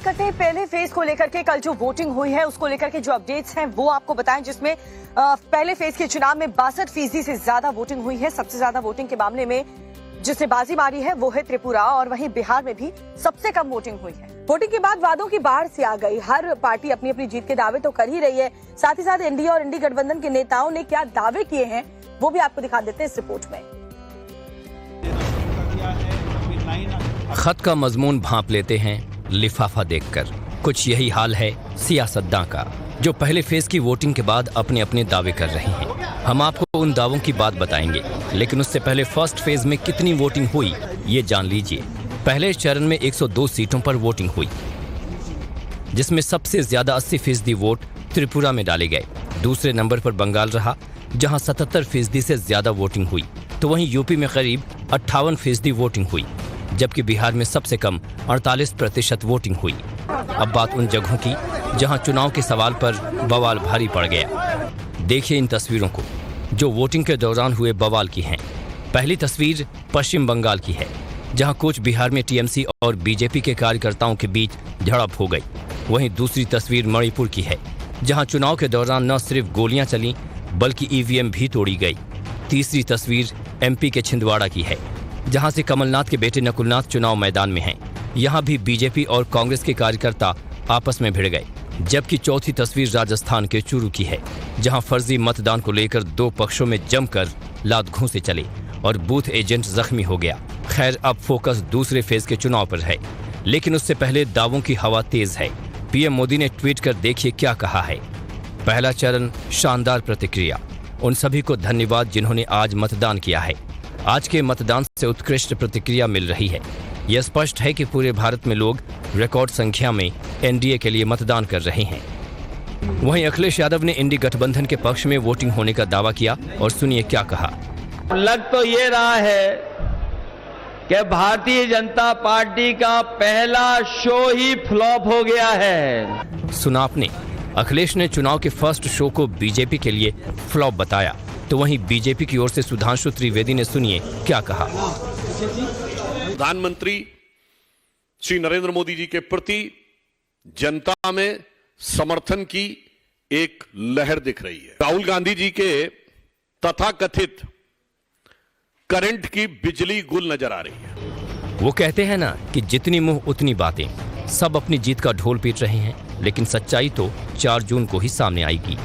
करते हैं पहले फेज को लेकर के। कल जो वोटिंग हुई है उसको लेकर के जो अपडेट्स हैं वो आपको बताएं, जिसमें पहले फेज के चुनाव में 62% से ज्यादा वोटिंग हुई है। सबसे ज्यादा वोटिंग के मामले में जिसने बाजी मारी है वो है त्रिपुरा, और वहीं बिहार में भी सबसे कम वोटिंग हुई है। वोटिंग के बाद वादों की बाढ़ से आ गई। हर पार्टी अपनी अपनी जीत के दावे तो कर ही रही है, साथ ही साथ एनडीए और इंडी गठबंधन के नेताओं ने क्या दावे किए हैं वो भी आपको दिखा देते हैं इस रिपोर्ट में। खत का मजमून भांप लेते हैं लिफाफा देखकर। कुछ यही हाल है सियासतदां का, जो पहले फेज की वोटिंग के बाद अपने अपने दावे कर रहे हैं। हम आपको उन दावों की बात बताएंगे, लेकिन उससे पहले फर्स्ट फेज में कितनी वोटिंग हुई ये जान लीजिए। पहले चरण में 102 सीटों पर वोटिंग हुई, जिसमें सबसे ज्यादा 80% वोट त्रिपुरा में डाले गए। दूसरे नंबर पर बंगाल रहा, जहां 77% से ज्यादा वोटिंग हुई। तो वहीं यूपी में करीब 58% वोटिंग हुई, जबकि बिहार में सबसे कम 48% वोटिंग हुई। अब बात उन जगहों की जहां चुनाव के सवाल पर बवाल भारी पड़ गया। देखिए इन तस्वीरों को, जो वोटिंग के दौरान हुए बवाल की हैं। पहली तस्वीर पश्चिम बंगाल की है, जहां कूच बिहार में टीएमसी और बीजेपी के कार्यकर्ताओं के बीच झड़प हो गई। वहीं दूसरी तस्वीर मणिपुर की है, जहां चुनाव के दौरान न सिर्फ गोलियां चली बल्कि ईवीएम भी तोड़ी गई। तीसरी तस्वीर एमपी के छिंदवाड़ा की है, जहां से कमलनाथ के बेटे नकुलनाथ चुनाव मैदान में हैं। यहां भी बीजेपी और कांग्रेस के कार्यकर्ता आपस में भिड़ गए। जबकि चौथी तस्वीर राजस्थान के चूरू की है, जहां फर्जी मतदान को लेकर दो पक्षों में जमकर लात घूंसे चले और बूथ एजेंट जख्मी हो गया। खैर, अब फोकस दूसरे फेज के चुनाव पर है, लेकिन उससे पहले दावों की हवा तेज है। पीएम मोदी ने ट्वीट कर देखिए क्या कहा है। पहला चरण शानदार प्रतिक्रिया। उन सभी को धन्यवाद जिन्होंने आज मतदान किया है। आज के मतदान से उत्कृष्ट प्रतिक्रिया मिल रही है। यह स्पष्ट है कि पूरे भारत में लोग रिकॉर्ड संख्या में एनडीए के लिए मतदान कर रहे हैं। वहीं अखिलेश यादव ने इंडी गठबंधन के पक्ष में वोटिंग होने का दावा किया, और सुनिए क्या कहा। लग तो ये रहा है कि भारतीय जनता पार्टी का पहला शो ही फ्लॉप हो गया है। सुना आपने, अखिलेश ने चुनाव के फर्स्ट शो को बीजेपी के लिए फ्लॉप बताया। तो वहीं बीजेपी की ओर से सुधांशु त्रिवेदी ने सुनिए क्या कहा। प्रधानमंत्री श्री नरेंद्र मोदी जी के प्रति जनता में समर्थन की एक लहर दिख रही है। राहुल गांधी जी के तथाकथित करंट की बिजली गुल नजर आ रही है। वो कहते हैं ना कि जितनी मुंह उतनी बातें। सब अपनी जीत का ढोल पीट रहे हैं, लेकिन सच्चाई तो 4 जून को ही सामने आएगी।